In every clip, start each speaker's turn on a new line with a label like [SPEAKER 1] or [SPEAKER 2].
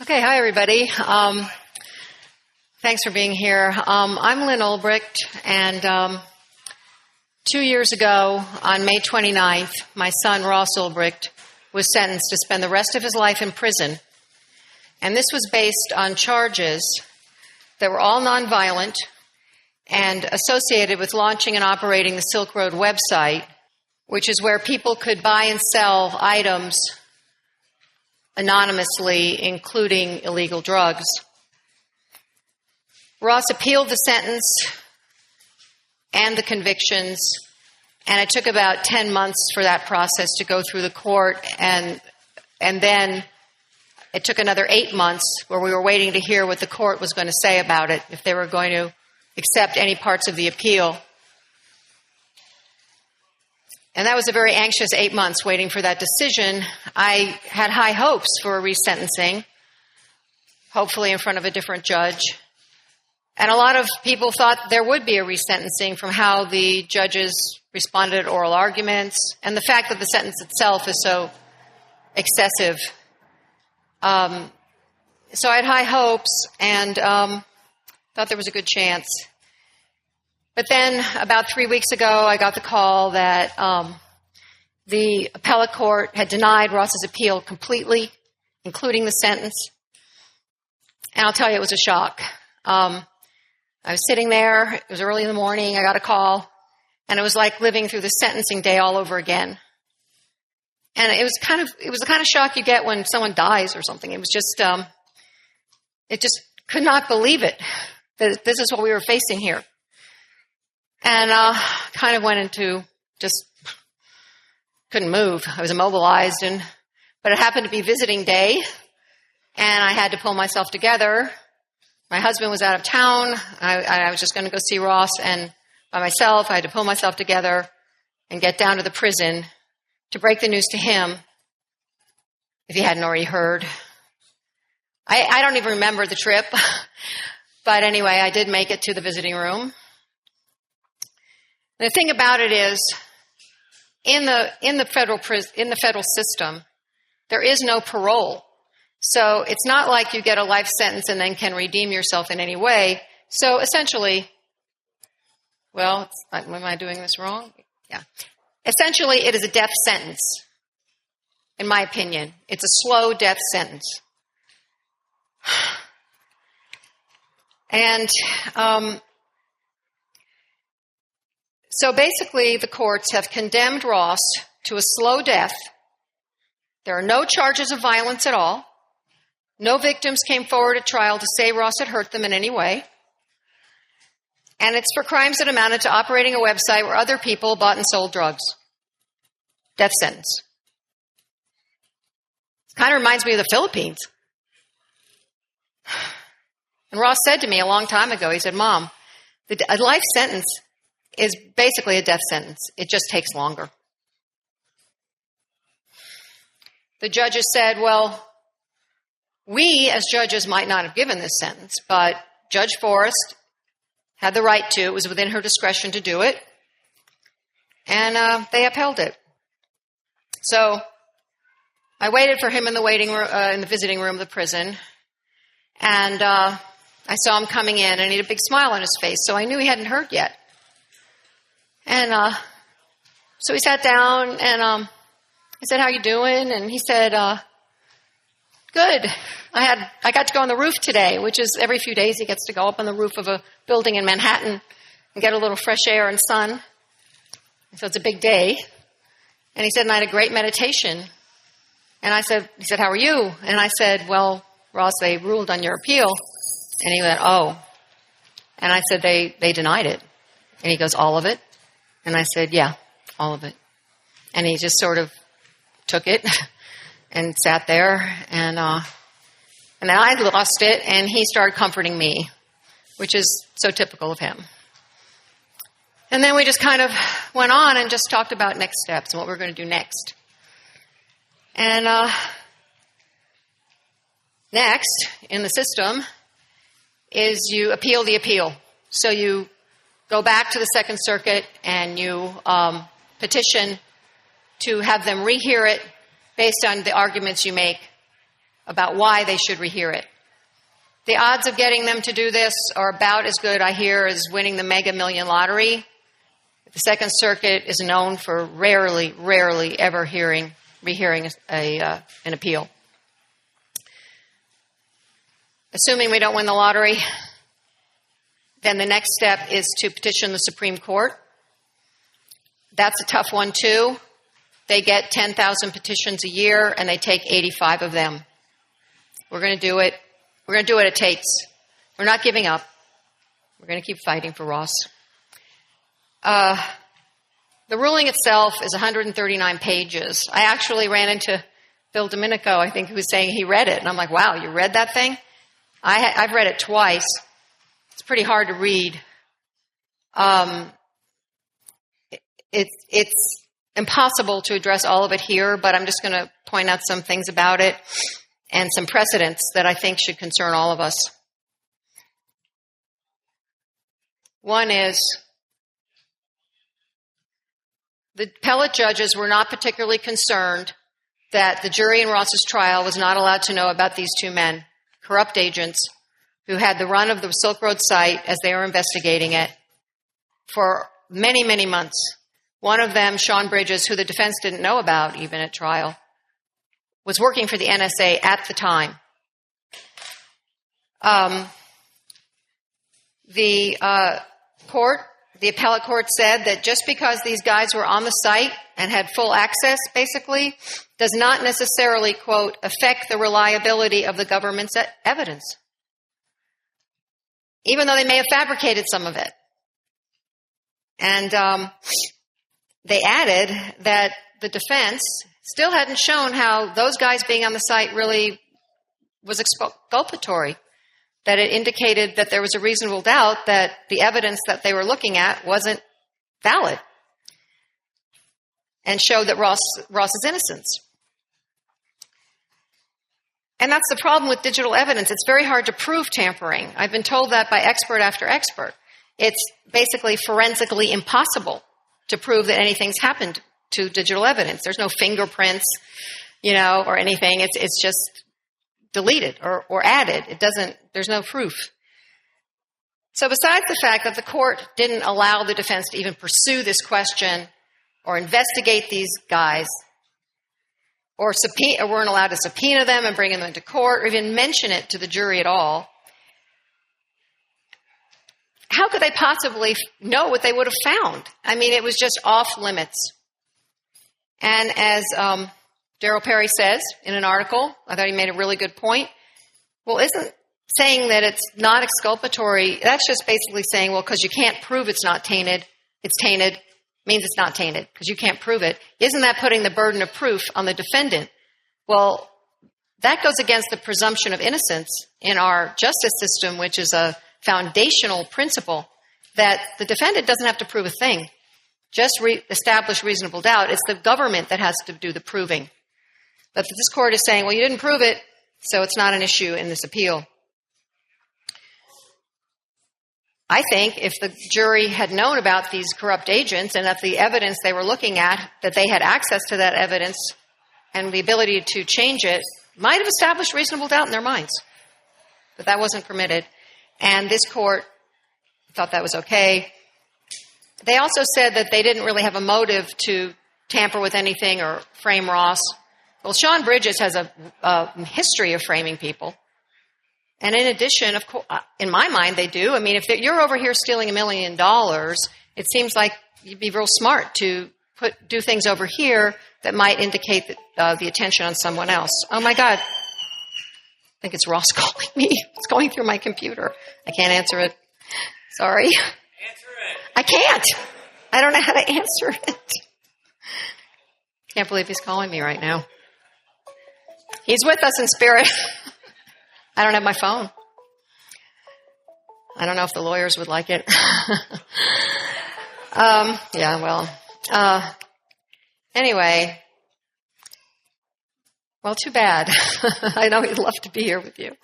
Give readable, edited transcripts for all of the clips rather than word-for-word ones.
[SPEAKER 1] Okay, hi everybody. Thanks for being here. I'm Lyn Ulbricht, and 2 years ago, on May 29th, my son Ross Ulbricht was sentenced to spend the rest of his life in prison. And this was based on charges that were all nonviolent and associated with launching and operating the Silk Road website, which is where people could buy and sell items anonymously, including illegal drugs. Ross appealed the sentence and the convictions, and it took about 10 months for that process to go through the court, and then it took another 8 months where we were waiting to hear what the court was going to say about it, if they were going to accept any parts of the appeal. And that was a very anxious 8 months waiting for that decision. I had high hopes for a resentencing, hopefully in front of a different judge. And a lot of people thought there would be a resentencing from how the judges responded to oral arguments and the fact that the sentence itself is so excessive. So I had high hopes and thought there was a good chance. But then about 3 weeks ago, I got the call that the appellate court had denied Ross's appeal completely, including the sentence. And I'll tell you, it was a shock. I was sitting there. It was early in the morning. I got a call. And it was like living through the sentencing day all over again. And it was the kind of shock you get when someone dies or something. It was just, it just could not believe it, that this is what we were facing here. And kind of went into just couldn't move. I was immobilized, but it happened to be visiting day, and I had to pull myself together. My husband was out of town. I was just going to go see Ross, and by myself, I had to pull myself together and get down to the prison to break the news to him, if he hadn't already heard. I don't even remember the trip, but anyway, I did make it to the visiting room. The thing about it is, in the federal system, there is no parole. So it's not like you get a life sentence and then can redeem yourself in any way. So essentially, well, am I doing this wrong? Yeah. Essentially, it is a death sentence, in my opinion. It's a slow death sentence. And so basically, the courts have condemned Ross to a slow death. There are no charges of violence at all. No victims came forward at trial to say Ross had hurt them in any way. And it's for crimes that amounted to operating a website where other people bought and sold drugs. Death sentence. It kind of reminds me of the Philippines. And Ross said to me a long time ago, he said, "Mom, a life sentence is basically a death sentence. It just takes longer." The judges said, well, we as judges might not have given this sentence, but Judge Forrest had the right to. It was within her discretion to do it. And they upheld it. So I waited for him in the waiting room, in the visiting room of the prison. And I saw him coming in, and he had a big smile on his face, so I knew he hadn't heard yet. And so he sat down, and I said, "How you doing?" And he said, "Good. I got to go on the roof today," which is every few days he gets to go up on the roof of a building in Manhattan and get a little fresh air and sun. So it's a big day. And he said, "And I had a great meditation." And he said, "How are you?" And I said, "Well, Ross, they ruled on your appeal." And he went, "Oh." And I said, they denied it. And he goes, "All of it?" And I said, "Yeah, all of it." And he just sort of took it and sat there. And then I lost it, and he started comforting me, which is so typical of him. And then we just kind of went on and just talked about next steps and what we're going to do next. And next in the system is you appeal the appeal. So you go back to the Second Circuit and you petition to have them rehear it based on the arguments you make about why they should rehear it. The odds of getting them to do this are about as good, I hear, as winning the Mega Million lottery. The Second Circuit is known for rarely ever rehearing an appeal. Assuming we don't win the lottery, then the next step is to petition the Supreme Court. That's a tough one, too. They get 10,000 petitions a year, and they take 85 of them. We're going to do it. We're going to do what it takes. We're not giving up. We're going to keep fighting for Ross. The ruling itself is 139 pages. I actually ran into Bill Domenico, I think, who was saying he read it. And I'm like, wow, you read that thing? I've read it twice. It's pretty hard to read. It's impossible to address all of it here, but I'm just going to point out some things about it and some precedents that I think should concern all of us. One is the appellate judges were not particularly concerned that the jury in Ross's trial was not allowed to know about these two men, corrupt agents, who had the run of the Silk Road site as they were investigating it for many, many months. One of them, Sean Bridges, who the defense didn't know about even at trial, was working for the NSA at the time. The appellate court said that just because these guys were on the site and had full access, basically, does not necessarily, quote, affect the reliability of the government's evidence, even though they may have fabricated some of it. And they added that the defense still hadn't shown how those guys being on the site really was exculpatory, that it indicated that there was a reasonable doubt that the evidence that they were looking at wasn't valid and showed that Ross's innocence. And that's the problem with digital evidence. It's very hard to prove tampering. I've been told that by expert after expert. It's basically forensically impossible to prove that anything's happened to digital evidence. There's no fingerprints, or anything. It's just deleted or added. There's no proof. So besides the fact that the court didn't allow the defense to even pursue this question or investigate these guys, or weren't allowed to subpoena them and bring them into court or even mention it to the jury at all, how could they possibly know what they would have found? I mean, it was just off limits. And as Darryl Perry says in an article, I thought he made a really good point. Well, isn't saying that it's not exculpatory, that's just basically saying, well, because you can't prove it's tainted, means it's not tainted, because you can't prove it. Isn't that putting the burden of proof on the defendant? Well, that goes against the presumption of innocence in our justice system, which is a foundational principle that the defendant doesn't have to prove a thing. Just establish reasonable doubt. It's the government that has to do the proving. But this court is saying, well, you didn't prove it, so it's not an issue in this appeal. I think if the jury had known about these corrupt agents and that the evidence they were looking at, that they had access to that evidence and the ability to change it, might have established reasonable doubt in their minds. But that wasn't permitted. And this court thought that was okay. They also said that they didn't really have a motive to tamper with anything or frame Ross. Well, Sean Bridges has a history of framing people. And in addition, of course, in my mind, they do. I mean, if you're over here stealing $1 million, it seems like you'd be real smart to do things over here that might indicate the attention on someone else. Oh, my God. I think it's Ross calling me. It's going through my computer. I can't answer it. Sorry.
[SPEAKER 2] Answer it.
[SPEAKER 1] I can't. I don't know how to answer it. Can't believe he's calling me right now. He's with us in spirit. I don't have my phone. I don't know if the lawyers would like it. Anyway. Well, too bad. I know he'd love to be here with you.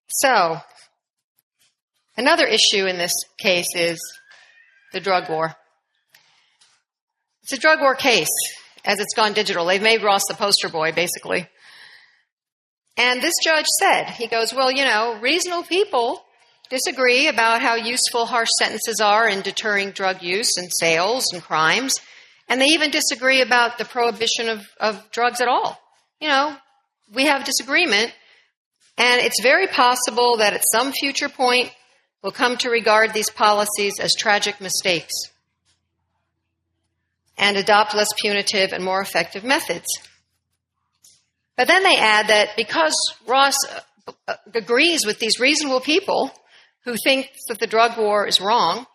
[SPEAKER 1] So, another issue in this case is the drug war. It's a drug war case. as it's gone digital. They've made Ross the poster boy, basically. And this judge said, he goes, well, reasonable people disagree about how useful harsh sentences are in deterring drug use and sales and crimes. And they even disagree about the prohibition of drugs at all. We have disagreement. And it's very possible that at some future point, we'll come to regard these policies as tragic mistakes and adopt less punitive and more effective methods. But then they add that because Ross agrees with these reasonable people who think that the drug war is wrong,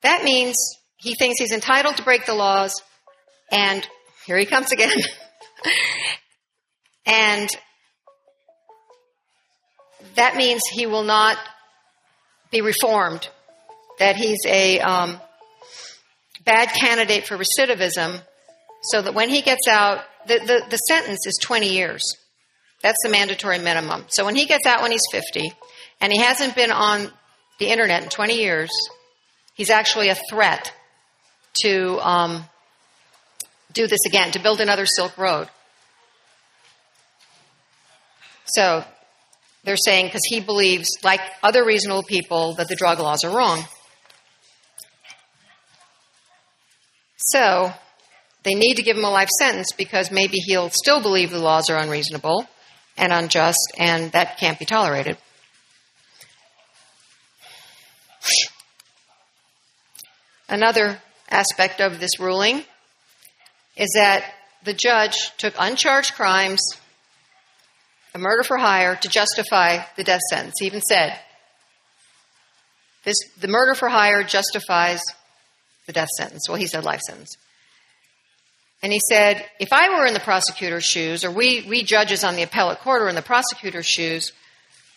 [SPEAKER 1] that means he thinks he's entitled to break the laws, and here he comes again. And that means he will not be reformed, that he's a bad candidate for recidivism, so that when he gets out, the sentence is 20 years. That's the mandatory minimum. So when he gets out when he's 50, and he hasn't been on the internet in 20 years, he's actually a threat to do this again, to build another Silk Road. So they're saying, because he believes, like other reasonable people, that the drug laws are wrong. So they need to give him a life sentence because maybe he'll still believe the laws are unreasonable and unjust, and that can't be tolerated. Another aspect of this ruling is that the judge took uncharged crimes, a murder for hire, to justify the death sentence. He even said, the murder for hire justifies the death sentence. Well, he said life sentence. And he said, if I were in the prosecutor's shoes, or we judges on the appellate court are in the prosecutor's shoes,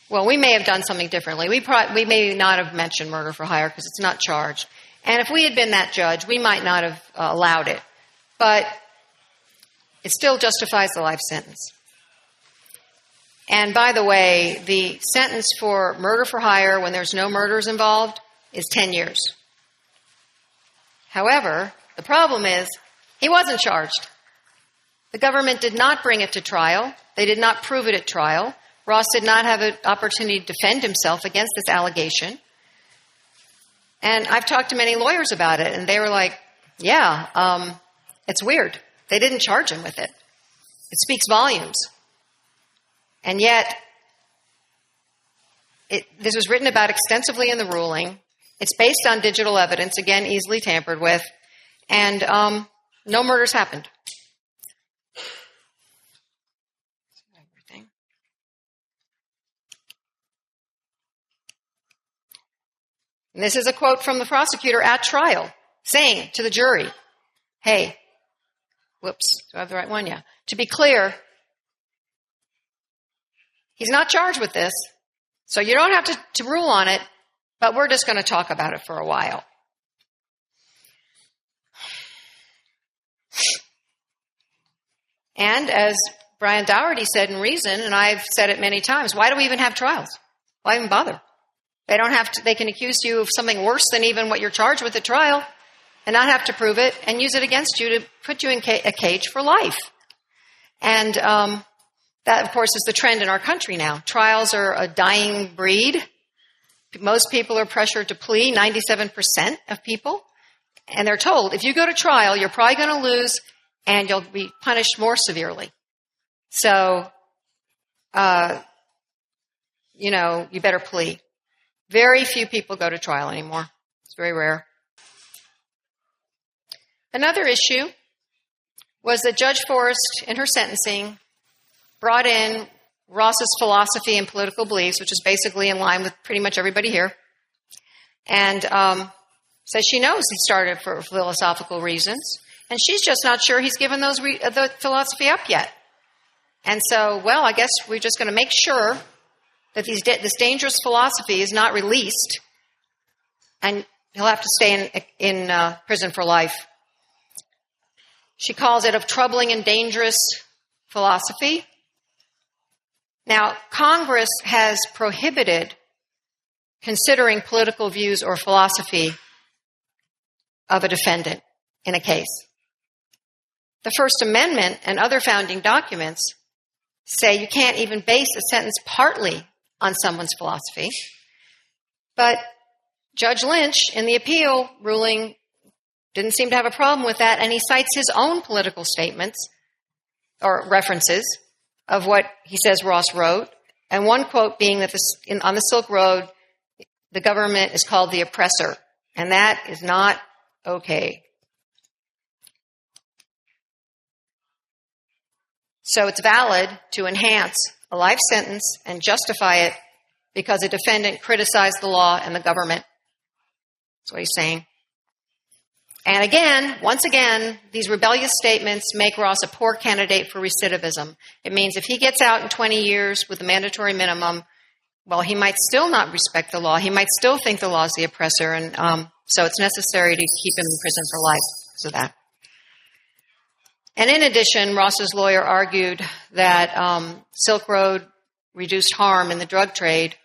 [SPEAKER 1] well, we may have done something differently. We may not have mentioned murder for hire because it's not charged. And if we had been that judge, we might not have allowed it. But it still justifies the life sentence. And by the way, the sentence for murder for hire when there's no murders involved is 10 years. However, the problem is he wasn't charged. The government did not bring it to trial. They did not prove it at trial. Ross did not have an opportunity to defend himself against this allegation. And I've talked to many lawyers about it, and they were like, yeah, it's weird. They didn't charge him with it. It speaks volumes. And yet, this was written about extensively in the ruling. It's based on digital evidence, again, easily tampered with, and no murders happened. And this is a quote from the prosecutor at trial, saying to the jury, hey, whoops, do I have the right one? Yeah. To be clear, he's not charged with this, so you don't have to rule on it, but we're just going to talk about it for a while. And as Brian Dougherty said in Reason, and I've said it many times, why do we even have trials? Why even bother? They can accuse you of something worse than even what you're charged with at trial and not have to prove it and use it against you to put you in a cage for life. And that, of course, is the trend in our country now. Trials are a dying breed. Most people are pressured to plea, 97% of people. And they're told, if you go to trial, you're probably going to lose and you'll be punished more severely. So, you better plea. Very few people go to trial anymore. It's very rare. Another issue was that Judge Forrest, in her sentencing, brought in Ross's philosophy and political beliefs, which is basically in line with pretty much everybody here, and says she knows he started for philosophical reasons, and she's just not sure he's given the philosophy up yet. And so, well, I guess we're just going to make sure that this dangerous philosophy is not released, and he'll have to stay in prison for life. She calls it a troubling and dangerous philosophy. Now, Congress has prohibited considering political views or philosophy of a defendant in a case. The First Amendment and other founding documents say you can't even base a sentence partly on someone's philosophy. But Judge Lynch, in the appeal ruling, didn't seem to have a problem with that, and he cites his own political statements or references of what he says Ross wrote, and one quote being that on the Silk Road, the government is called the oppressor, and that is not okay. So it's valid to enhance a life sentence and justify it because a defendant criticized the law and the government. That's what he's saying. And again, once again, these rebellious statements make Ross a poor candidate for recidivism. It means if he gets out in 20 years with a mandatory minimum, well, he might still not respect the law. He might still think the law is the oppressor, and so it's necessary to keep him in prison for life because of that. And in addition, Ross's lawyer argued that Silk Road reduced harm in the drug trade,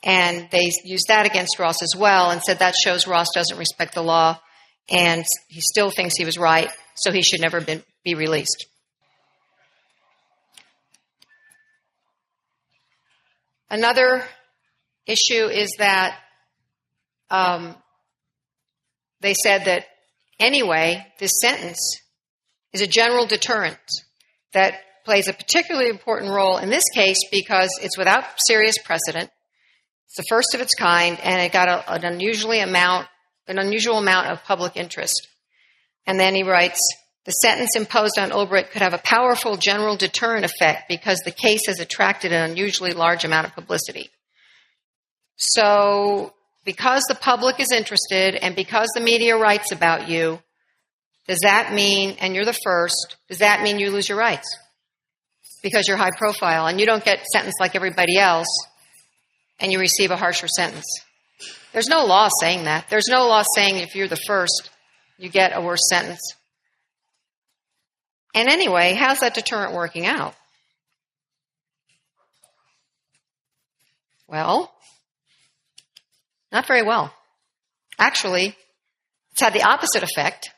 [SPEAKER 1] and they used that against Ross as well and said that shows Ross doesn't respect the law, and he still thinks he was right, so he should never be released. Another issue is that they said that anyway, this sentence is a general deterrent that plays a particularly important role in this case because it's without serious precedent. It's the first of its kind, and it got an unusual amount of public interest. And then he writes, the sentence imposed on Ulbricht could have a powerful general deterrent effect because the case has attracted an unusually large amount of publicity. So because the public is interested and because the media writes about you, does that mean, and you're the first, does that mean you lose your rights? Because you're high profile and you don't get sentenced like everybody else and you receive a harsher sentence. There's no law saying that. There's no law saying if you're the first, you get a worse sentence. And anyway, how's that deterrent working out? Well, not very well. Actually, it's had the opposite effect.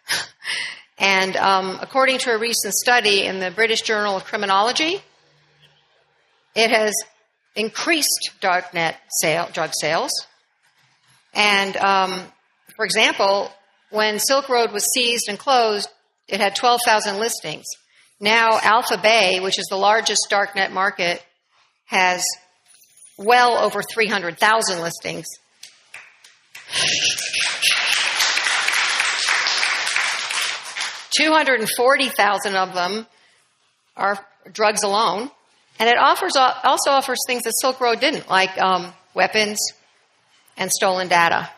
[SPEAKER 1] And according to a recent study in the British Journal of Criminology, it has increased darknet drug sales. And, for example, when Silk Road was seized and closed, it had 12,000 listings. Now Alpha Bay, which is the largest darknet market, has well over 300,000 listings. $240,000 of them are drugs alone. And it also offers things that Silk Road didn't, like weapons and stolen data.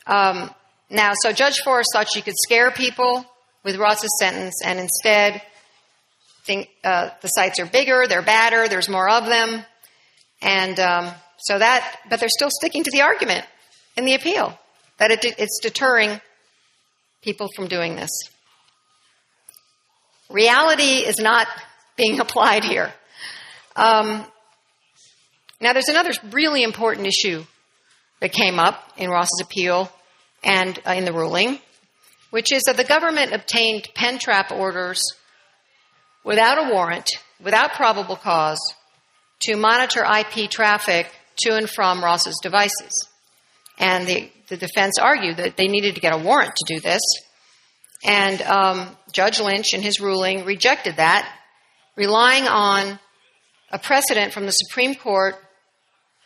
[SPEAKER 1] Now, so Judge Forrest thought she could scare people with Ross's sentence, and instead think the sites are bigger, they're badder, there's more of them. And but they're still sticking to the argument in the appeal that it's deterring people from doing this. Reality is not being applied here. Now, there's another really important issue that came up in Ross's appeal and in the ruling, which is that the government obtained pen trap orders without a warrant, without probable cause, to monitor IP traffic to and from Ross's devices. And the defense argued that they needed to get a warrant to do this. And Judge Lynch, in his ruling, rejected that, relying on a precedent from the Supreme Court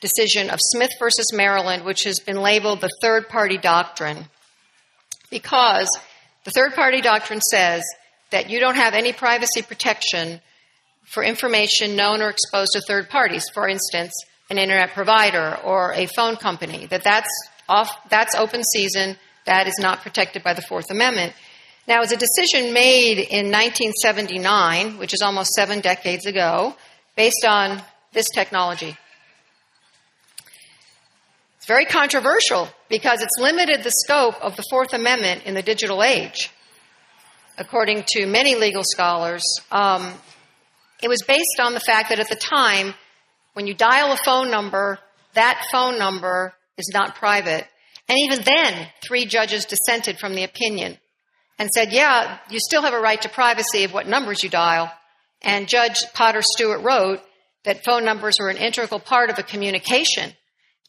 [SPEAKER 1] decision of Smith versus Maryland, which has been labeled the third-party doctrine, because the third-party doctrine says that you don't have any privacy protection for information known or exposed to third parties. For instance, an internet provider or a phone company. That's open season. That is not protected by the Fourth Amendment. Now, it was a decision made in 1979, which is almost 7 decades ago, based on this technology. It's very controversial because it's limited the scope of the Fourth Amendment in the digital age. According to many legal scholars, it was based on the fact that at the time, when you dial a phone number, that phone number is not private. And even then, 3 judges dissented from the opinion. and said, yeah, you still have a right to privacy of what numbers you dial. And Judge Potter Stewart wrote that phone numbers were an integral part of a communication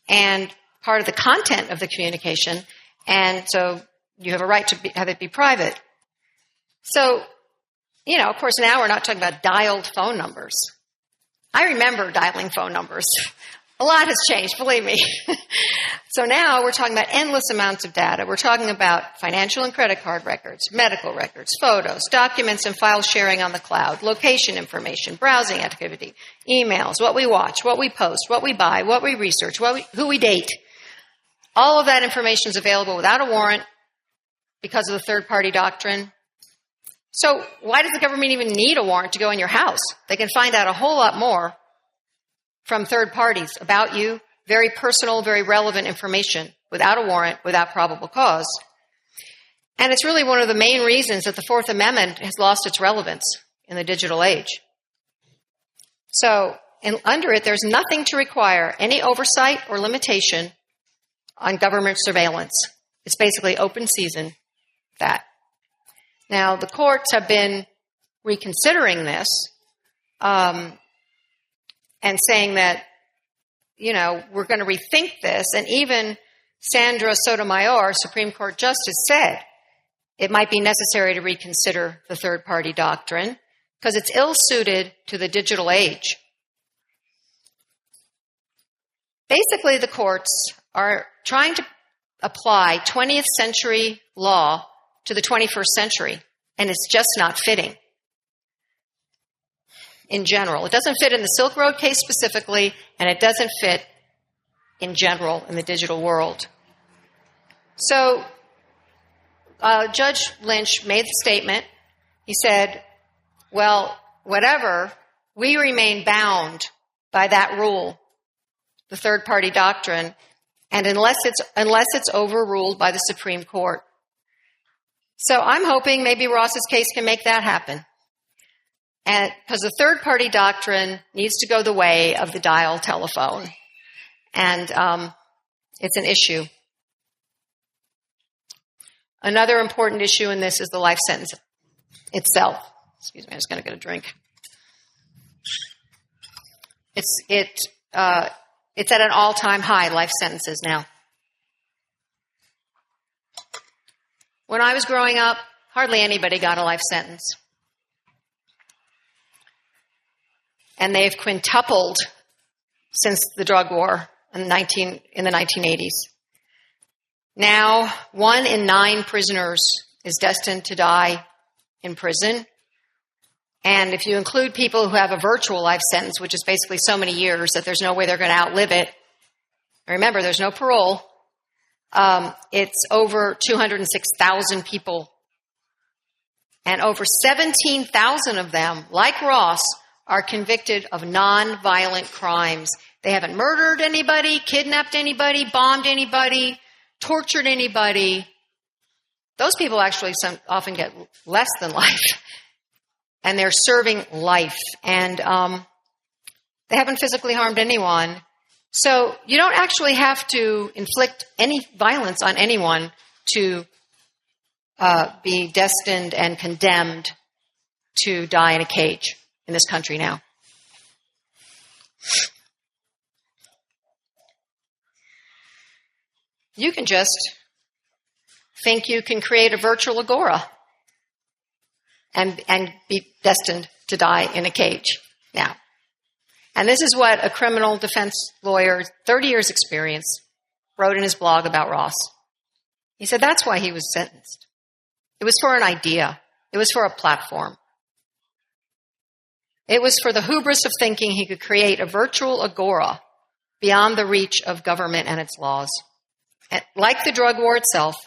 [SPEAKER 1] and part of the content of the communication. And so you have a right to have it be private. So, of course, now we're not talking about dialed phone numbers. I remember dialing phone numbers. A lot has changed, believe me. So now we're talking about endless amounts of data. We're talking about financial and credit card records, medical records, photos, documents and file sharing on the cloud, location information, browsing activity, emails, what we watch, what we post, what we buy, what we research, who we date. All of that information is available without a warrant because of the third-party doctrine. So why does the government even need a warrant to go in your house? They can find out a whole lot more from third parties about you, very personal, very relevant information, without a warrant, without probable cause. And it's really one of the main reasons that the Fourth Amendment has lost its relevance in the digital age. So under it, there's nothing to require any oversight or limitation on government surveillance. It's basically open season, that. Now, the courts have been reconsidering this, and saying that, we're going to rethink this. And even Sandra Sotomayor, Supreme Court Justice, said it might be necessary to reconsider the third-party doctrine because it's ill-suited to the digital age. Basically, the courts are trying to apply 20th century law to the 21st century, and it's just not fitting. In general. It doesn't fit in the Silk Road case specifically, and it doesn't fit in general in the digital world. So Judge Lynch made the statement. He said, well, whatever, we remain bound by that rule, the third-party doctrine, and unless it's overruled by the Supreme Court. So I'm hoping maybe Ross's case can make that happen. And because the third-party doctrine needs to go the way of the dial telephone. And it's an issue. Another important issue in this is the life sentence itself. Excuse me, I'm just going to get a drink. It's at an all-time high, life sentences now. When I was growing up, hardly anybody got a life sentence. And they've quintupled since the drug war in the 1980s. Now, 1 in 9 prisoners is destined to die in prison. And if you include people who have a virtual life sentence, which is basically so many years that there's no way they're going to outlive it, remember, there's no parole, it's over 206,000 people. And over 17,000 of them, like Ross, are convicted of non-violent crimes. They haven't murdered anybody, kidnapped anybody, bombed anybody, tortured anybody. Those people actually often get less than life. And they're serving life. And they haven't physically harmed anyone. So you don't actually have to inflict any violence on anyone to be destined and condemned to die in a cage in this country now. You can just think you can create a virtual agora and be destined to die in a cage now. And this is what a criminal defense lawyer, 30 years experience, wrote in his blog about Ross. He said that's why he was sentenced. It was for an idea. It was for a platform. It was for the hubris of thinking he could create a virtual agora beyond the reach of government and its laws. And like the drug war itself,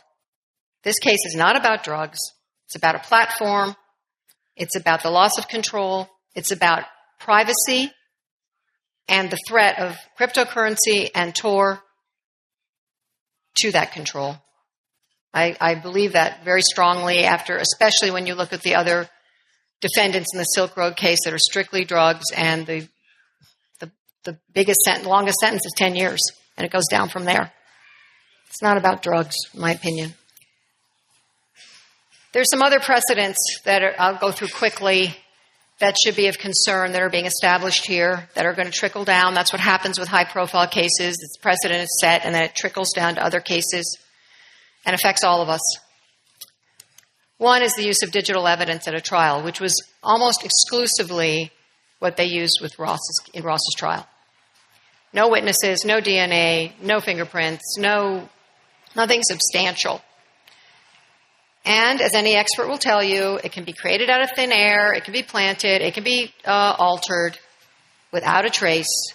[SPEAKER 1] this case is not about drugs. It's about a platform. It's about the loss of control. It's about privacy and the threat of cryptocurrency and Tor to that control. I believe that very strongly especially when you look at the other defendants in the Silk Road case that are strictly drugs, and the longest sentence is 10 years, and it goes down from there. It's not about drugs, in my opinion. There's some other precedents that I'll go through quickly that should be of concern that are being established here that are going to trickle down. That's what happens with high-profile cases. The precedent is set, and then it trickles down to other cases and affects all of us. One is the use of digital evidence at a trial, which was almost exclusively what they used with in Ross's trial. No witnesses, no DNA, no fingerprints, nothing substantial. And as any expert will tell you, it can be created out of thin air, it can be planted, it can be altered without a trace.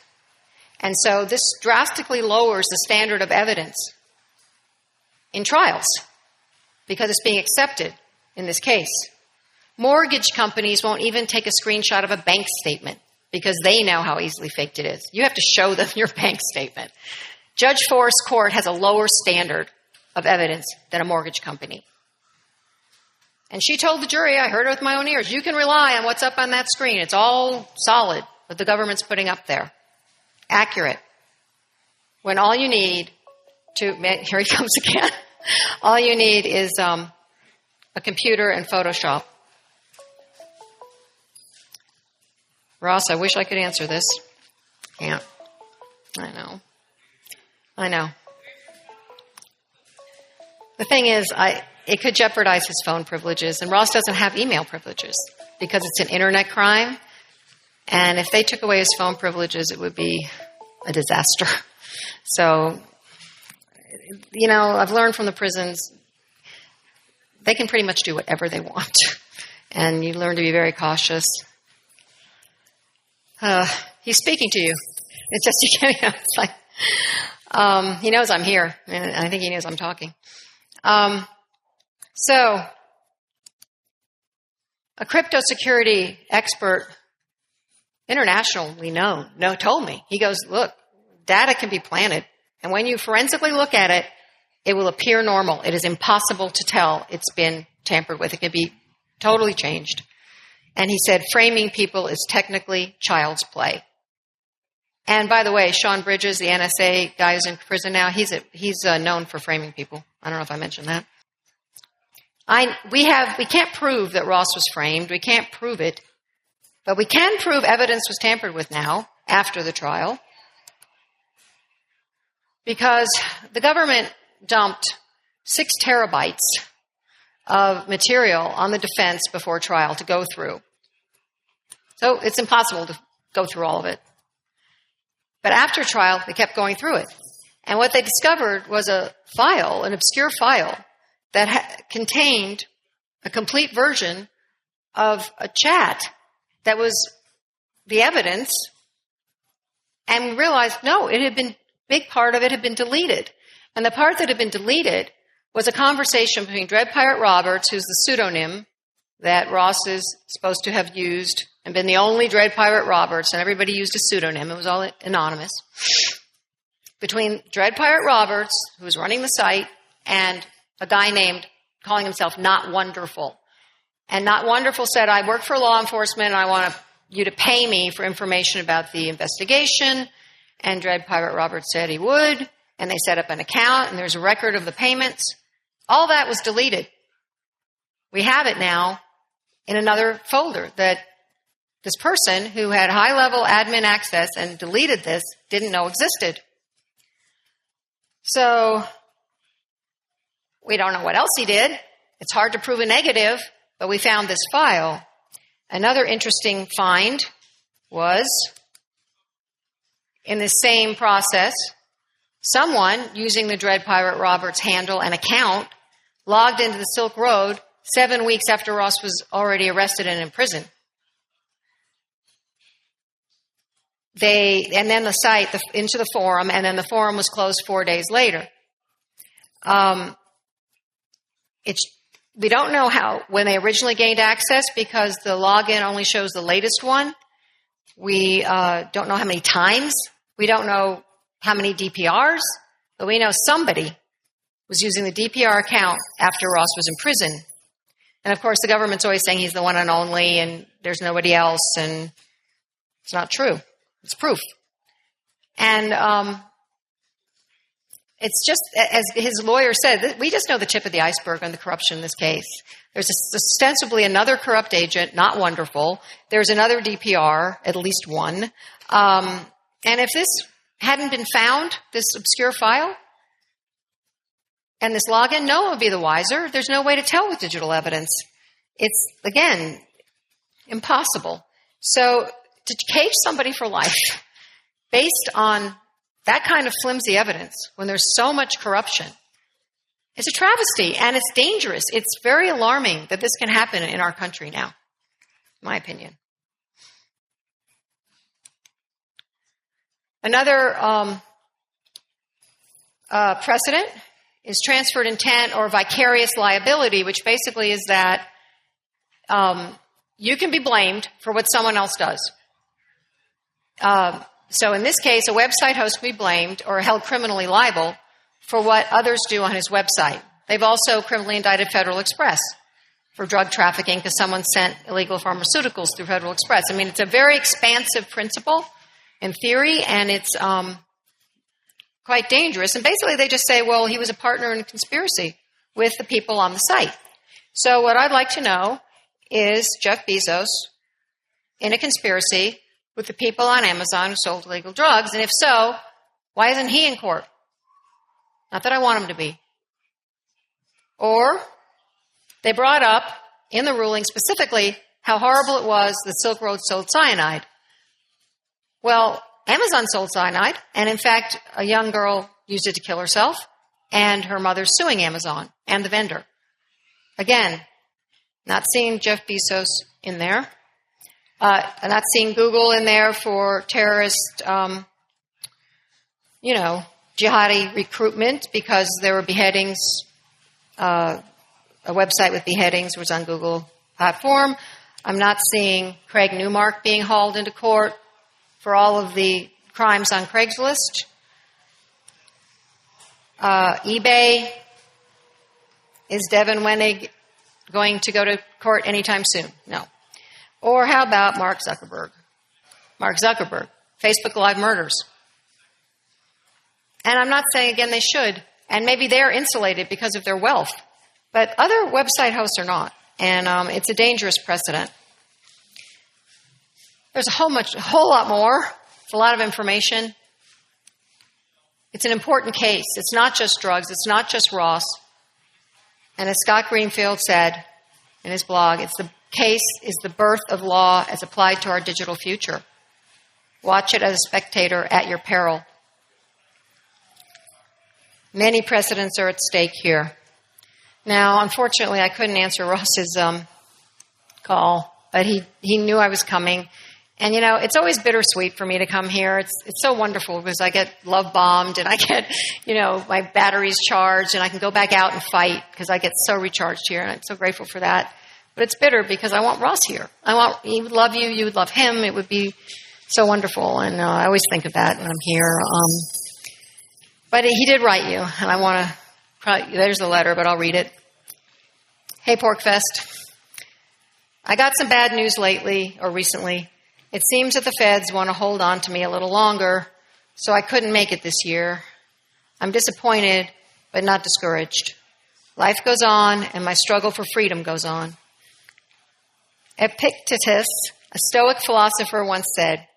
[SPEAKER 1] And so this drastically lowers the standard of evidence in trials because it's being accepted in this case. Mortgage companies won't even take a screenshot of a bank statement because they know how easily faked it is. You have to show them your bank statement. Judge Forrest's court has a lower standard of evidence than a mortgage company. And she told the jury, I heard it with my own ears, you can rely on what's up on that screen. It's all solid, what the government's putting up there. Accurate. When all you need here he comes again. All you need is a computer and Photoshop. Ross, I wish I could answer this. Can't. I know. The thing is, it could jeopardize his phone privileges, and Ross doesn't have email privileges because it's an internet crime. And if they took away his phone privileges, it would be a disaster. So, I've learned from the prisons, they can pretty much do whatever they want. And you learn to be very cautious. He's speaking to you. It's just, it's like, he knows I'm here, and I think he knows I'm talking. So, a crypto security expert, internationally known, told me. He goes, look, data can be planted, and when you forensically look at it, it will appear normal. It is impossible to tell it's been tampered with. It can be totally changed. And he said, framing people is technically child's play. And by the way, Sean Bridges, the NSA guy who's in prison now, he's known for framing people. I don't know if I mentioned that. We can't prove that Ross was framed. We can't prove it. But we can prove evidence was tampered with now, after the trial. Because the government dumped 6 terabytes of material on the defense before trial to go through. So it's impossible to go through all of it. But after trial, they kept going through it. And what they discovered was a file, an obscure file, that contained a complete version of a chat that was the evidence. And we realized, no, big part of it had been deleted. And the part that had been deleted was a conversation between Dread Pirate Roberts, who's the pseudonym that Ross is supposed to have used and been the only Dread Pirate Roberts, and everybody used a pseudonym. It was all anonymous. Between Dread Pirate Roberts, who was running the site, and a guy calling himself Not Wonderful. And Not Wonderful said, I work for law enforcement, and I want you to pay me for information about the investigation. And Dread Pirate Roberts said he would, and they set up an account, and there's a record of the payments. All that was deleted. We have it now in another folder that this person who had high-level admin access and deleted this didn't know existed. So we don't know what else he did. It's hard to prove a negative, but we found this file. Another interesting find was, in the same process, someone using the Dread Pirate Roberts handle and account logged into the Silk Road 7 weeks after Ross was already arrested and in prison. And then the site into the forum, and then the forum was closed 4 days later. We don't know when they originally gained access because the login only shows the latest one. We don't know how many times. We don't know how many DPRs, but we know somebody was using the DPR account after Ross was in prison. And of course, the government's always saying he's the one and only, and there's nobody else, and it's not true. It's proof. And it's just, as his lawyer said, we just know the tip of the iceberg on the corruption in this case. There's ostensibly another corrupt agent, not wonderful. There's another DPR, at least one. And if this hadn't been found, this obscure file, and this login, no one would be the wiser. There's no way to tell with digital evidence. It's, again, impossible. So to cage somebody for life based on that kind of flimsy evidence when there's so much corruption, it's a travesty, and it's dangerous. It's very alarming that this can happen in our country now, in my opinion. Another precedent is transferred intent or vicarious liability, which basically is that you can be blamed for what someone else does. So in this case, a website host can be blamed or held criminally liable for what others do on his website. They've also criminally indicted Federal Express for drug trafficking because someone sent illegal pharmaceuticals through Federal Express. I mean, it's a very expansive principle in theory, and it's quite dangerous. And basically they just say, well, he was a partner in a conspiracy with the people on the site. So what I'd like to know is Jeff Bezos in a conspiracy with the people on Amazon who sold illegal drugs? And if so, why isn't he in court? Not that I want him to be. Or they brought up in the ruling specifically how horrible it was that Silk Road sold cyanide. Well, Amazon sold cyanide, and in fact, a young girl used it to kill herself, and her mother's suing Amazon and the vendor. Again, not seeing Jeff Bezos in there. Not seeing Google in there for terrorist, jihadi recruitment because there were beheadings. A website with beheadings was on Google platform. I'm not seeing Craig Newmark being hauled into court for all of the crimes on Craigslist. eBay, is Devin Wenig going to go to court anytime soon? No. Or how about Mark Zuckerberg? Mark Zuckerberg, Facebook Live murders. And I'm not saying, again, they should. And maybe they're insulated because of their wealth. But other website hosts are not. And it's a dangerous precedent. There's a whole lot more. It's a lot of information. It's an important case. It's not just drugs. It's not just Ross. And as Scott Greenfield said in his blog, the case is the birth of law as applied to our digital future. Watch it as a spectator at your peril. Many precedents are at stake here. Now, unfortunately, I couldn't answer Ross's call, but he knew I was coming. And, it's always bittersweet for me to come here. It's so wonderful because I get love bombed and I get, my batteries charged and I can go back out and fight because I get so recharged here, and I'm so grateful for that. But it's bitter because I want Ross here. He would love you. You would love him. It would be so wonderful. And I always think of that when I'm here. But he did write you, and I want to, there's the letter, but I'll read it. Hey, Porcfest. I got some bad news recently. It seems that the feds want to hold on to me a little longer, so I couldn't make it this year. I'm disappointed, but not discouraged. Life goes on, and my struggle for freedom goes on. Epictetus, a Stoic philosopher, once said,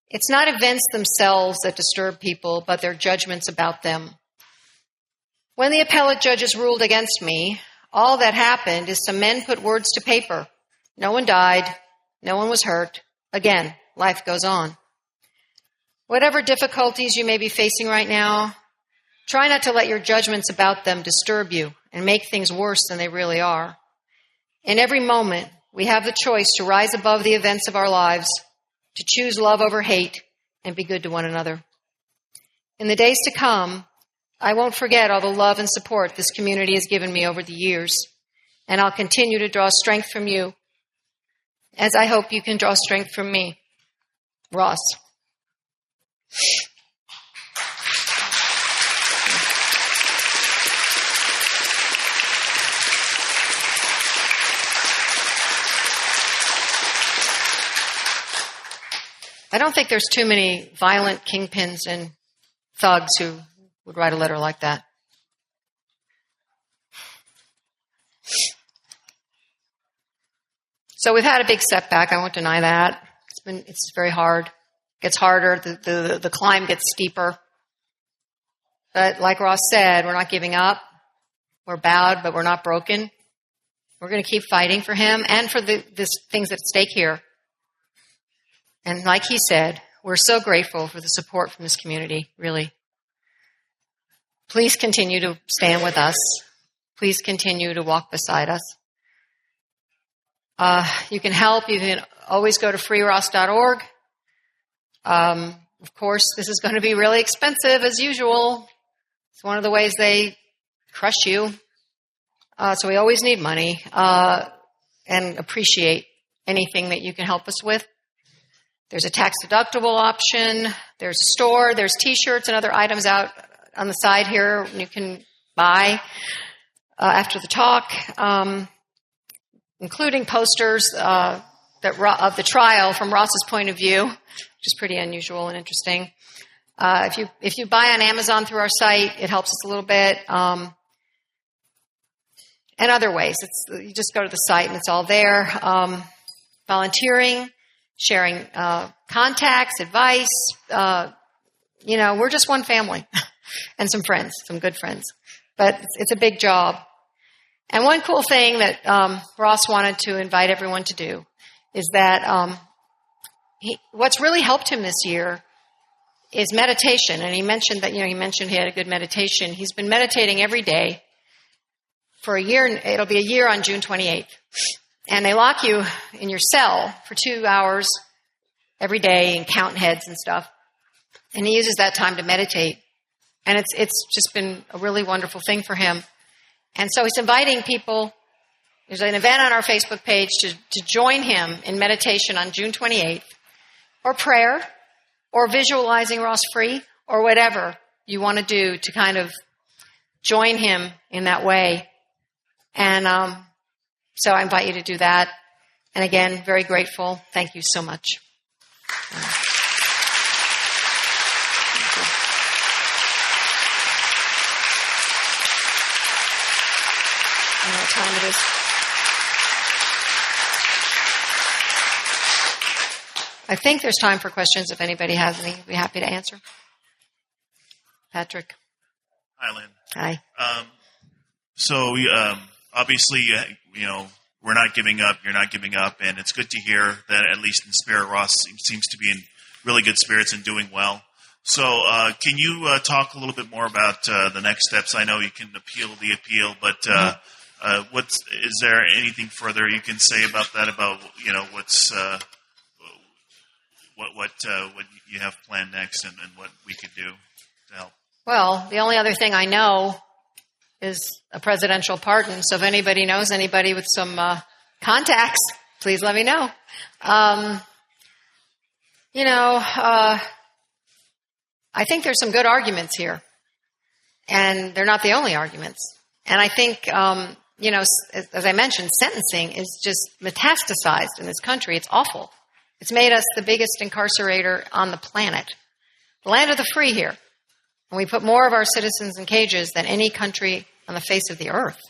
[SPEAKER 1] "It's not events themselves that disturb people, but their judgments about them." When the appellate judges ruled against me, all that happened is some men put words to paper. No one died. No one was hurt. Again, life goes on. Whatever difficulties you may be facing right now, try not to let your judgments about them disturb you and make things worse than they really are. In every moment, we have the choice to rise above the events of our lives, to choose love over hate, and be good to one another. In the days to come, I won't forget all the love and support this community has given me over the years, and I'll continue to draw strength from you, as I hope you can draw strength from me. Ross. I don't think there's too many violent kingpins and thugs who would write a letter like that. So we've had a big setback. I won't deny that. It's very hard. It gets harder. The climb gets steeper. But like Ross said, we're not giving up. We're bowed, but we're not broken. We're going to keep fighting for him and for the things at stake here. And like he said, we're so grateful for the support from this community, really. Please continue to stand with us. Please continue to walk beside us. You can help. You can always go to freeross.org. Of course, this is going to be really expensive as usual. It's one of the ways they crush you. So we always need money and appreciate anything that you can help us with. There's a tax-deductible option. There's a store. There's T-shirts and other items out on the side here you can buy after the talk, including posters of the trial from Ross's point of view, which is pretty unusual and interesting. If you buy on Amazon through our site, it helps us a little bit. And other ways. You just go to the site and it's all there. Volunteering, sharing contacts, advice. We're just one family and some friends, some good friends. But it's a big job. And one cool thing that Ross wanted to invite everyone to do is that what's really helped him this year is meditation. And he mentioned that, he had a good meditation. He's been meditating every day for a year. It'll be a year on June 28th. And they lock you in your cell for 2 hours every day and count heads and stuff. And he uses that time to meditate. And it's just been a really wonderful thing for him. And so he's inviting people. There's an event on our Facebook page to join him in meditation on June 28th, or prayer, or visualizing Ross free, or whatever you want to do to kind of join him in that way. And so I invite you to do that. And again, very grateful. Thank you so much. I don't know what time it is. I think there's time for questions if anybody has any. I'd be happy to answer. Patrick.
[SPEAKER 2] Hi, Lyn.
[SPEAKER 1] Hi.
[SPEAKER 2] So obviously, we're not giving up. You're not giving up. And it's good to hear that, at least in spirit, Ross seems to be in really good spirits and doing well. So can you talk a little bit more about the next steps? I know you can appeal the appeal, but is there anything further you can say about that, about, what you have planned next and what we could do to help?
[SPEAKER 1] Well, the only other thing I know is a presidential pardon. So if anybody knows anybody with some contacts, please let me know. I think there's some good arguments here. And they're not the only arguments. And I think, as I mentioned, sentencing is just metastasized in this country. It's awful. It's made us the biggest incarcerator on the planet. The land of the free here. And we put more of our citizens in cages than any country on the face of the earth.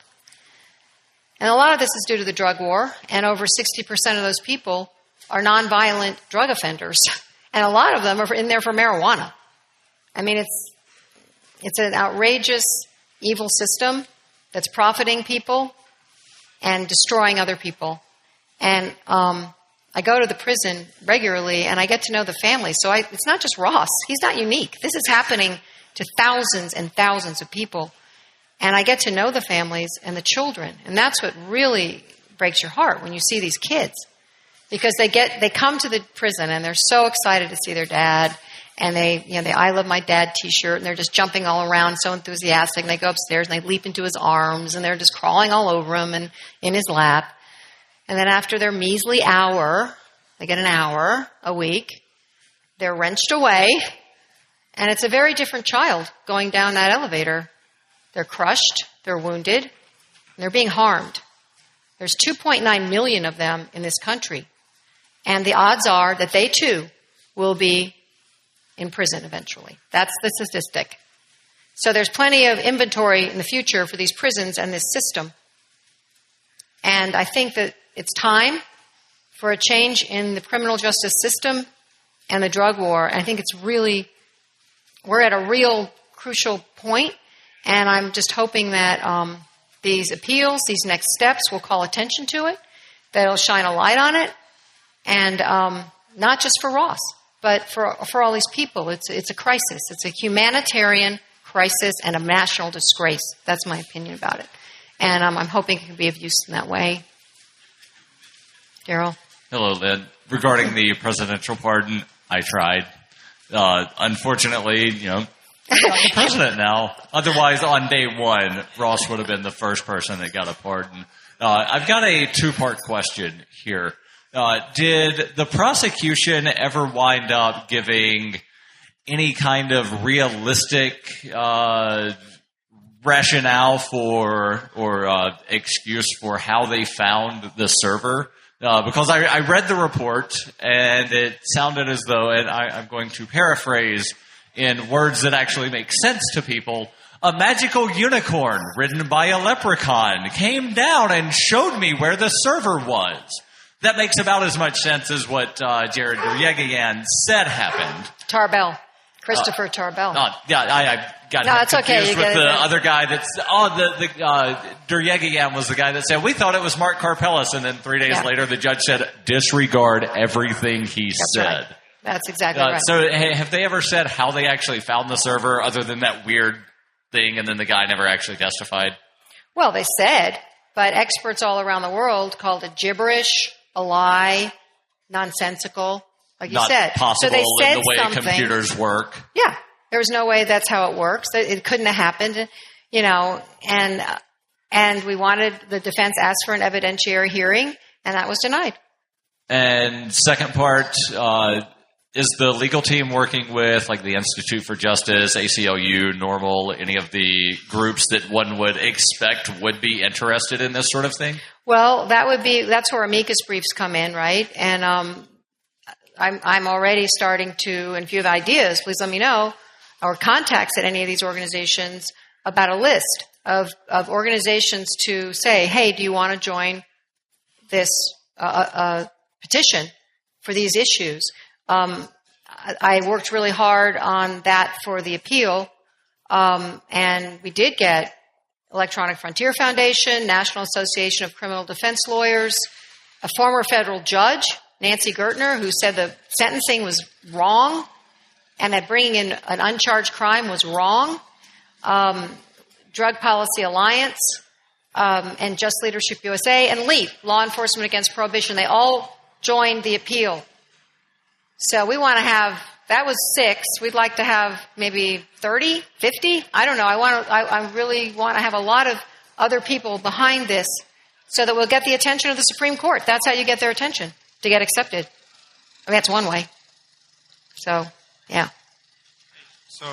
[SPEAKER 1] And a lot of this is due to the drug war, and over 60% of those people are nonviolent drug offenders. And a lot of them are in there for marijuana. I mean, it's an outrageous, evil system that's profiting people and destroying other people. And I go to the prison regularly, and I get to know the families. So it's not just Ross. He's not unique. This is happening to thousands and thousands of people. And I get to know the families and the children. And that's what really breaks your heart when you see these kids. Because they come to the prison and they're so excited to see their dad. And they I Love My Dad t-shirt, and they're just jumping all around, so enthusiastic. And they go upstairs and they leap into his arms, and they're just crawling all over him and in his lap. And then after their measly hour, they get an hour a week, they're wrenched away. And it's a very different child going down that elevator. They're crushed, they're wounded, and they're being harmed. There's 2.9 million of them in this country. And the odds are that they too will be in prison eventually. That's the statistic. So there's plenty of inventory in the future for these prisons and this system. And I think that it's time for a change in the criminal justice system and the drug war. I think we're at a real crucial point, and I'm just hoping that these appeals, these next steps will call attention to it, that it'll shine a light on it, and not just for Ross, but for all these people. It's a crisis. It's a humanitarian crisis and a national disgrace. That's my opinion about it. And I'm hoping it can be of use in that way. Daryl?
[SPEAKER 3] Hello, Lyn. Regarding the presidential pardon, I tried. Unfortunately, I'm the president now. Otherwise, on day one, Ross would have been the first person that got a pardon. I've got a two-part question here. Did the prosecution ever wind up giving any kind of realistic rationale for or excuse for how they found the server? Because I read the report, and it sounded as though, and I'm going to paraphrase in words that actually make sense to people, a magical unicorn ridden by a leprechaun came down and showed me where the server was. That makes about as much sense as what Jared Duryegian said happened.
[SPEAKER 1] Tarbell. Christopher Tarbell.
[SPEAKER 3] Yeah, I got
[SPEAKER 1] it's
[SPEAKER 3] confused
[SPEAKER 1] okay.
[SPEAKER 3] with the other guy Duryegian was the guy that said, we thought it was Mark Karpelis, and then 3 days later the judge said, disregard everything he said.
[SPEAKER 1] Right. That's exactly right.
[SPEAKER 3] So have they ever said how they actually found the server other than that weird thing, and then the guy never actually testified?
[SPEAKER 1] Well, they said, but experts all around the world called it gibberish, a lie, nonsensical, like you said.
[SPEAKER 3] Not possible
[SPEAKER 1] so they said
[SPEAKER 3] in the way
[SPEAKER 1] something.
[SPEAKER 3] Computers work.
[SPEAKER 1] Yeah. There was no way that's how it works. It couldn't have happened, and we wanted, the defense asked for an evidentiary hearing, and that was denied.
[SPEAKER 3] And second part, is the legal team working with like the Institute for Justice, ACLU, Normal, any of the groups that one would expect would be interested in this sort of thing?
[SPEAKER 1] Well, that's where amicus briefs come in, right? And I'm already starting to, and if you have ideas, please let me know, or contacts at any of these organizations about a list of organizations to say, hey, do you want to join this petition for these issues? I worked really hard on that for the appeal, and we did get Electronic Frontier Foundation, National Association of Criminal Defense Lawyers, a former federal judge, Nancy Gertner, who said the sentencing was wrong and that bringing in an uncharged crime was wrong, Drug Policy Alliance, and Just Leadership USA, and LEAP, Law Enforcement Against Prohibition. They all joined the appeal. So we want to have, that was 6. We'd like to have maybe 30, 50. I don't know. I really want to have a lot of other people behind this so that we'll get the attention of the Supreme Court. That's how you get their attention, to get accepted. I mean, that's one way. So, yeah.
[SPEAKER 4] So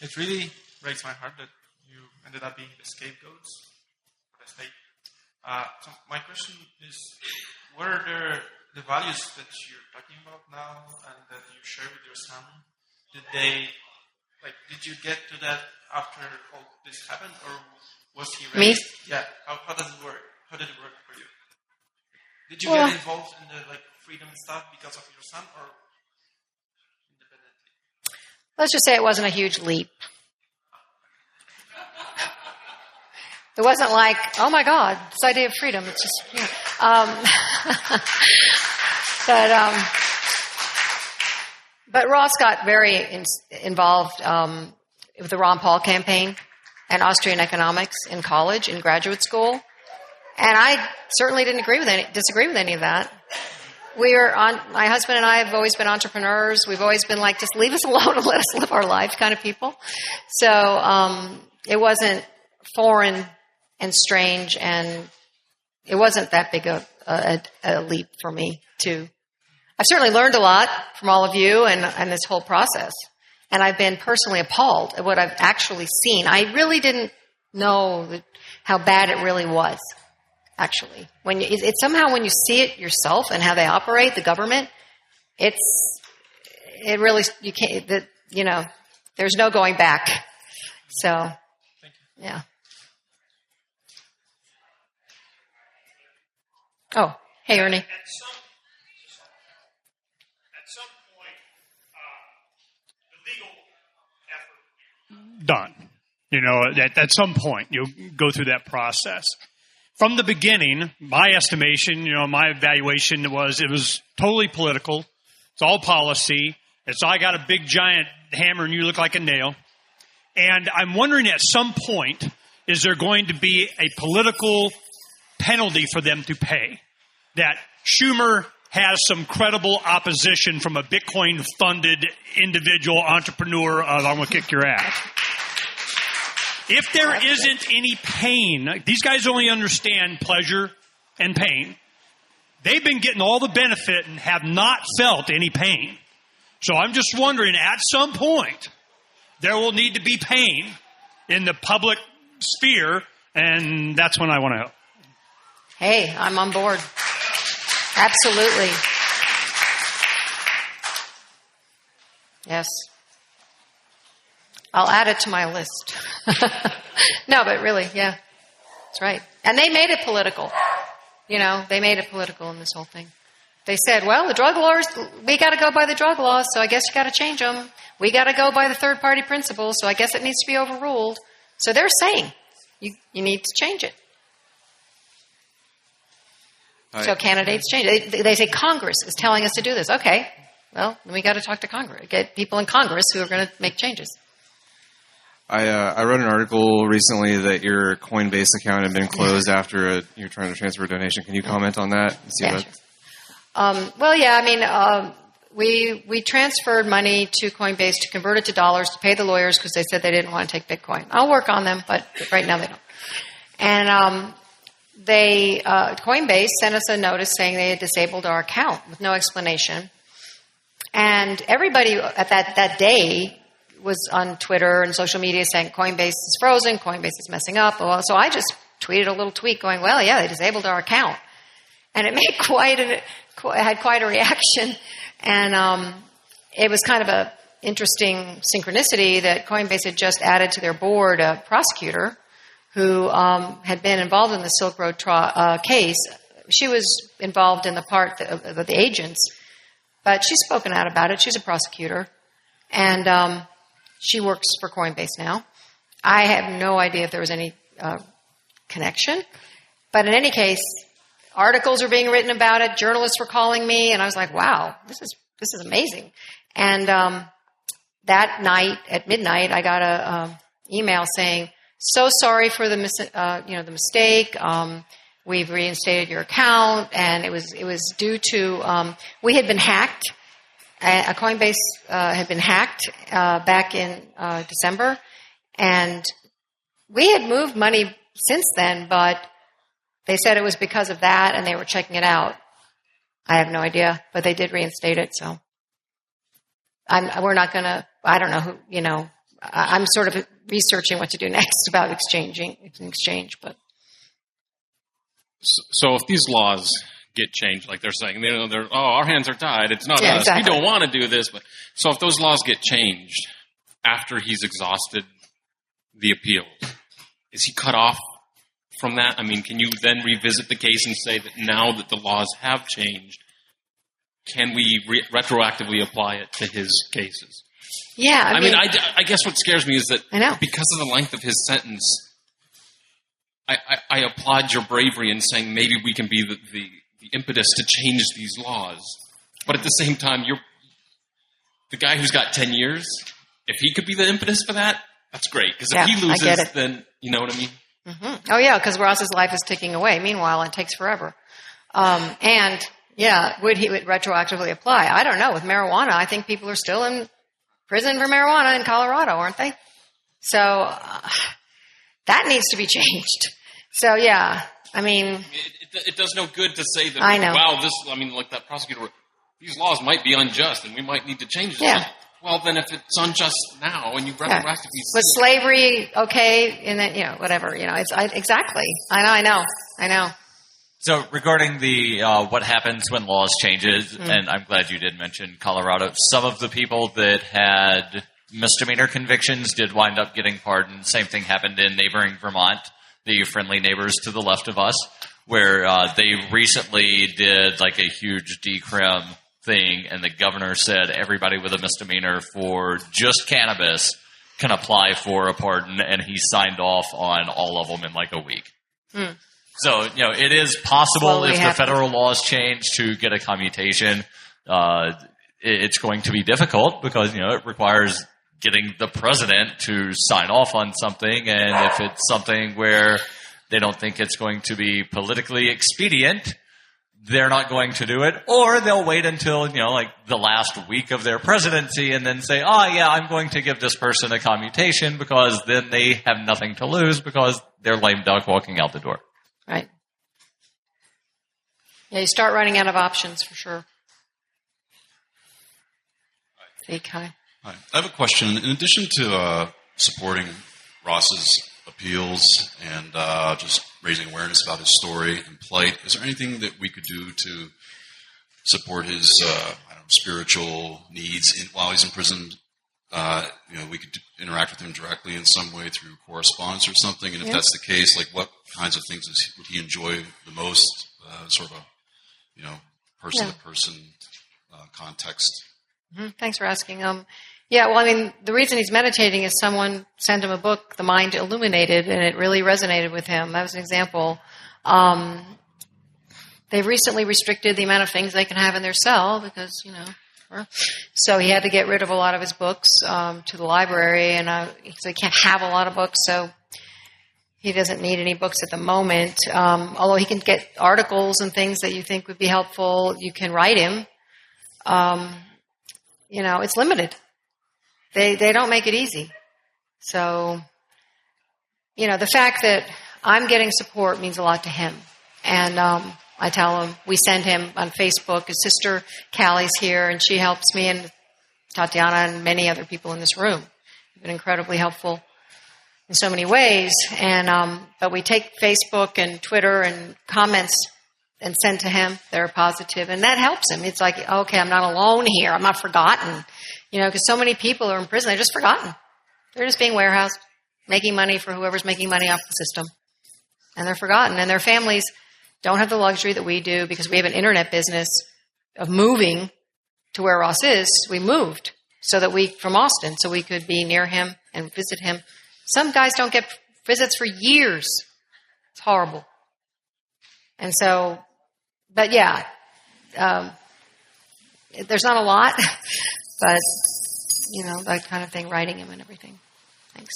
[SPEAKER 4] it really breaks my heart that you ended up being the scapegoats for the state. So my question is, what are the values that you're talking about now and that you share with your son? Did you get to that after all this happened, or was he raised?
[SPEAKER 1] Me?
[SPEAKER 4] Yeah. How does it work? How did it work for you? Did you get involved in the freedom stuff because of your son, or independently?
[SPEAKER 1] Let's just say it wasn't a huge leap. It wasn't like, oh my God, this idea of freedom. It's just, but Ross got very involved with the Ron Paul campaign and Austrian economics in college, in graduate school. And I certainly didn't disagree with any of that. My husband and I have always been entrepreneurs. We've always been like, just leave us alone and let us live our life kind of people. So it wasn't foreign and strange, and it wasn't that big a leap for me too. I've certainly learned a lot from all of you and this whole process, and I've been personally appalled at what I've actually seen. I really didn't know how bad it really was. Actually, it's somehow when you see it yourself and how they operate, the government, it really, you can't, there's no going back. So,
[SPEAKER 4] Thank you.
[SPEAKER 1] Yeah. Oh, Hey, Ernie.
[SPEAKER 5] At some point, the legal effort done. You know, at some point, you'll go through that process. From the beginning, my estimation, you know, my evaluation was it was totally political. It's all policy. It's I got a big giant hammer and you look like a nail. And I'm wondering at some point, is there going to be a political penalty for them to pay? That Schumer has some credible opposition from a Bitcoin-funded individual entrepreneur of I'm going to kick your ass. If there isn't any pain, these guys only understand pleasure and pain. They've been getting all the benefit and have not felt any pain. So I'm just wondering, at some point, there will need to be pain in the public sphere, and that's when I want to help.
[SPEAKER 1] Hey, I'm on board. Absolutely. Yes. I'll add it to my list. No, but really, yeah. That's right. And they made it political. You know, they made it political in this whole thing. They said, well, the drug laws, we got to go by the drug laws, so I guess you got to change them. We got to go by the third-party principle, so I guess it needs to be overruled. So they're saying you need to change it. So candidates change it. They say Congress is telling us to do this. Okay, well, then we got to talk to Congress, get people in Congress who are going to make changes.
[SPEAKER 6] I read an article recently that your Coinbase account had been closed after you're trying to transfer a donation. Can you comment on that?
[SPEAKER 1] Yeah, sure. Well, yeah, I mean, we transferred money to Coinbase to convert it to dollars to pay the lawyers because they said they didn't want to take Bitcoin. I'll work on them, but right now they don't. And Coinbase sent us a notice saying they had disabled our account with no explanation. And everybody at that day was on Twitter and social media saying Coinbase is frozen, Coinbase is messing up. Well, so I just tweeted a little tweet going, well, yeah, they disabled our account. And it made had quite a reaction. And it was kind of a interesting synchronicity that Coinbase had just added to their board a prosecutor who had been involved in the Silk Road case. She was involved in the part of the agents, but she's spoken out about it. She's a prosecutor. And she works for Coinbase now. I have no idea if there was any connection. But in any case, articles were being written about it. Journalists were calling me, and I was like, "Wow, this is amazing." And that night at midnight, I got a email saying, "So sorry for the mistake. We've reinstated your account, and it was due to we had been hacked. A Coinbase had been hacked back in December, and we had moved money since then, but." They said it was because of that, and they were checking it out. I have no idea, but they did reinstate it. So we're not going to. I don't know who. You know, I'm sort of researching what to do next about exchange. But
[SPEAKER 7] so if these laws get changed, like they're saying, our hands are tied. It's not us.
[SPEAKER 1] Exactly.
[SPEAKER 7] We don't want to do this. But so if those laws get changed after he's exhausted the appeals, is he cut off from that? I mean, can you then revisit the case and say that now that the laws have changed, can we retroactively apply it to his cases?
[SPEAKER 1] Yeah.
[SPEAKER 7] I mean, I guess what scares me is that because of the length of his sentence, I applaud your bravery in saying maybe we can be the impetus to change these laws. But at the same time, you're the guy who's got 10 years. If he could be the impetus for that, that's great. Because if he loses, then you know what I mean?
[SPEAKER 1] Mm-hmm. Oh, yeah, because Ross's life is ticking away. Meanwhile, it takes forever. And, yeah, would he retroactively apply? I don't know. With marijuana, I think people are still in prison for marijuana in Colorado, aren't they? So that needs to be changed. So, yeah, I mean...
[SPEAKER 7] It does no good to say that,
[SPEAKER 1] I know.
[SPEAKER 7] wow, like that prosecutor, these laws might be unjust and we might need to change it.
[SPEAKER 1] Yeah.
[SPEAKER 7] Well, then if it's unjust now and you retroactively...
[SPEAKER 1] Was slavery okay? And then, whatever. It's exactly. I know.
[SPEAKER 3] So regarding the what happens when laws changes, and I'm glad you did mention Colorado, some of the people that had misdemeanor convictions did wind up getting pardoned. Same thing happened in neighboring Vermont, the friendly neighbors to the left of us. where they recently did like a huge decrim thing, and the governor said everybody with a misdemeanor for just cannabis can apply for a pardon, and he signed off on all of them in like a week. So, it is possible if the federal laws change to get a commutation. It's going to be difficult because, it requires getting the president to sign off on something, and if it's something where they don't think it's going to be politically expedient, they're not going to do it, or they'll wait until, like the last week of their presidency and then say, I'm going to give this person a commutation, because then they have nothing to lose because they're lame duck walking out the door.
[SPEAKER 1] Right. Yeah, you start running out of options for sure. Hey, Kai.
[SPEAKER 8] Hi. I have a question. In addition to supporting Ross's appeals and just raising awareness about his story and plight, is there anything that we could do to support his spiritual needs while he's in prison? We could interact with him directly in some way through correspondence or something. And if that's the case, like what kinds of things would he enjoy the most? Sort of a person-to-person context.
[SPEAKER 1] Mm-hmm. Thanks for asking. The reason he's meditating is someone sent him a book, The Mind Illuminated, and it really resonated with him. That was an example. They've recently restricted the amount of things they can have in their cell because, so he had to get rid of a lot of his books to the library, and so he can't have a lot of books, so he doesn't need any books at the moment. Although he can get articles and things that you think would be helpful, you can write him. It's limited. They don't make it easy. So, the fact that I'm getting support means a lot to him. And I tell him, we send him on Facebook. His sister Callie's here, and she helps me, and Tatiana and many other people in this room have been incredibly helpful in so many ways. And but we take Facebook and Twitter and comments and send to him. They're positive, and that helps him. It's like, okay, I'm not alone here. I'm not forgotten. Because so many people are in prison, they're just forgotten. They're just being warehoused, making money for whoever's making money off the system. And they're forgotten. And their families don't have the luxury that we do because we have an internet business of moving to where Ross is. We moved from Austin so we could be near him and visit him. Some guys don't get visits for years. It's horrible. And so, but yeah, there's not a lot. But, that kind of thing, writing him and everything. Thanks.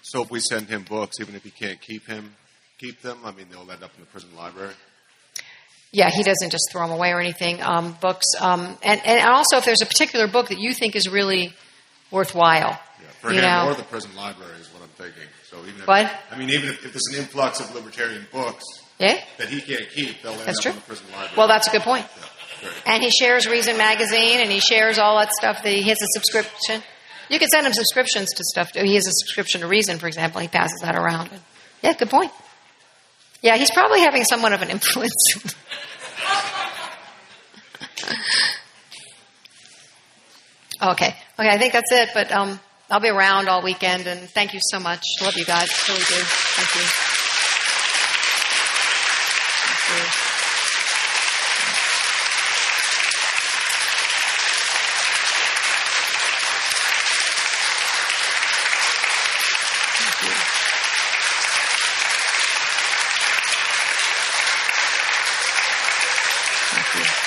[SPEAKER 9] So if we send him books, even if he can't keep them, they'll end up in the prison library?
[SPEAKER 1] Yeah, he doesn't just throw them away or anything. Books. And also if there's a particular book that you think is really worthwhile.
[SPEAKER 9] Yeah, for him or the prison library is what I'm thinking. So even if there's an influx of libertarian books that he can't keep, they'll end up in the prison library.
[SPEAKER 1] Well, that's a good point.
[SPEAKER 9] Yeah. Great.
[SPEAKER 1] And he shares Reason Magazine, and he shares all that stuff. He has a subscription. You can send him subscriptions to stuff. He has a subscription to Reason, for example. He passes that around. Yeah, good point. Yeah, he's probably having somewhat of an influence. Okay, I think that's it. But I'll be around all weekend, and thank you so much. Love you guys. Really do. Thank you. Thank you. Thank you.